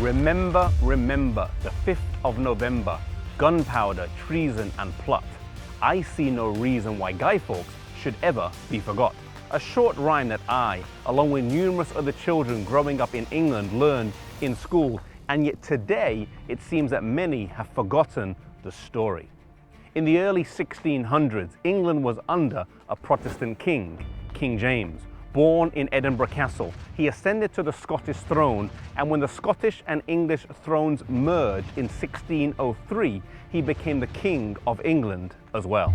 Remember, remember, the 5th of November, gunpowder, treason and plot. I see no reason why Guy Fawkes should ever be forgot. A short rhyme that I, along with numerous other children growing up in England, learned in school, and yet today it seems that many have forgotten the story. In the early 1600s, England was under a Protestant king, King James. Born in Edinburgh Castle, he ascended to the Scottish throne, and when the Scottish and English thrones merged in 1603, he became the King of England as well.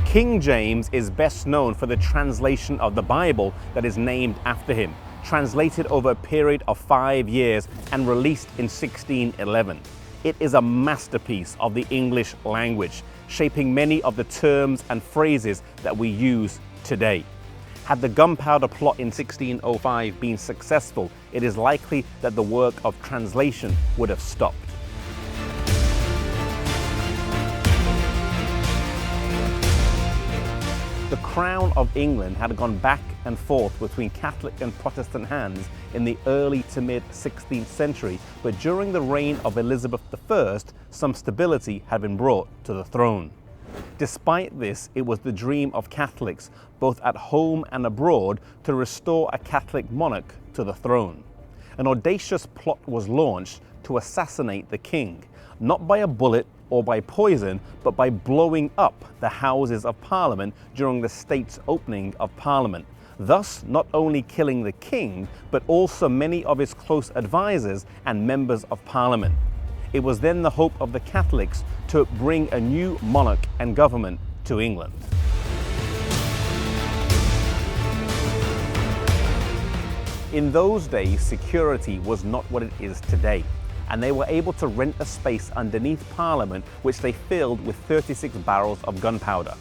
King James is best known for the translation of the Bible that is named after him, translated over a period of 5 years and released in 1611. It is a masterpiece of the English language, shaping many of the terms and phrases that we use today. Had the gunpowder plot in 1605 been successful, it is likely that the work of translation would have stopped. The crown of England had gone back and forth between Catholic and Protestant hands in the early to mid 16th century, but during the reign of Elizabeth I, some stability had been brought to the throne. Despite this, it was the dream of Catholics, both at home and abroad, to restore a Catholic monarch to the throne. An audacious plot was launched to assassinate the king, not by a bullet or by poison, but by blowing up the Houses of Parliament during the state's opening of Parliament, thus not only killing the king, but also many of his close advisors and members of Parliament. It was then the hope of the Catholics to bring a new monarch and government to England. In those days, security was not what it is today, and they were able to rent a space underneath Parliament which they filled with 36 barrels of gunpowder.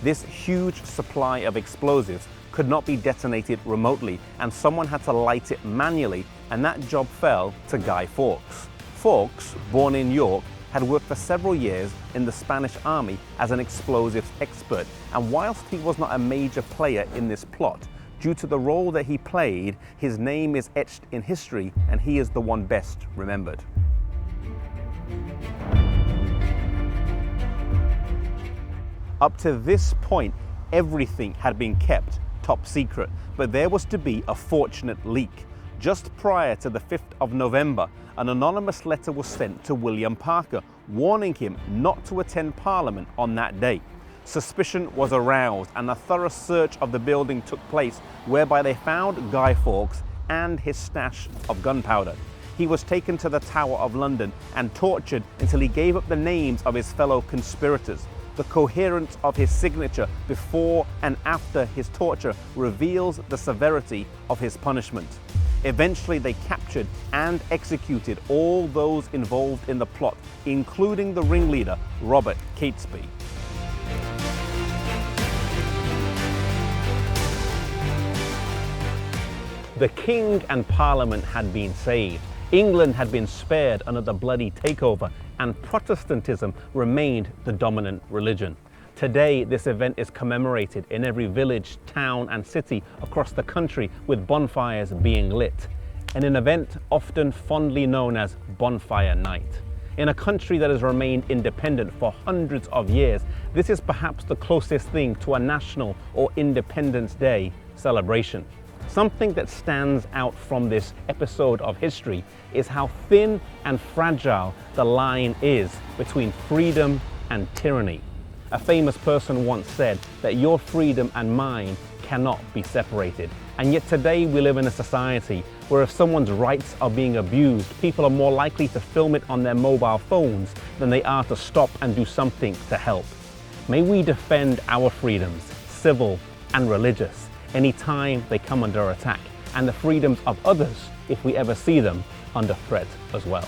This huge supply of explosives could not be detonated remotely, and someone had to light it manually, and that job fell to Guy Fawkes. Fawkes, born in York, had worked for several years in the Spanish army as an explosives expert, and whilst he was not a major player in this plot, due to the role that he played, his name is etched in history, and he is the one best remembered. Up to this point, everything had been kept top secret, but there was to be a fortunate leak. Just prior to the 5th of November, an anonymous letter was sent to William Parker, warning him not to attend Parliament on that day. Suspicion was aroused, and a thorough search of the building took place, whereby they found Guy Fawkes and his stash of gunpowder. He was taken to the Tower of London and tortured until he gave up the names of his fellow conspirators. The coherence of his signature before and after his torture reveals the severity of his punishment. Eventually, they captured and executed all those involved in the plot, including the ringleader, Robert Catesby. The king and Parliament had been saved. England had been spared under the bloody takeover, and Protestantism remained the dominant religion. Today, this event is commemorated in every village, town and city across the country, with bonfires being lit, and an event often fondly known as Bonfire Night. In a country that has remained independent for hundreds of years, this is perhaps the closest thing to a national or Independence Day celebration. Something that stands out from this episode of history is how thin and fragile the line is between freedom and tyranny. A famous person once said that your freedom and mine cannot be separated. And yet today we live in a society where if someone's rights are being abused, people are more likely to film it on their mobile phones than they are to stop and do something to help. May we defend our freedoms, civil and religious, anytime they come under attack, and the freedoms of others if we ever see them under threat as well.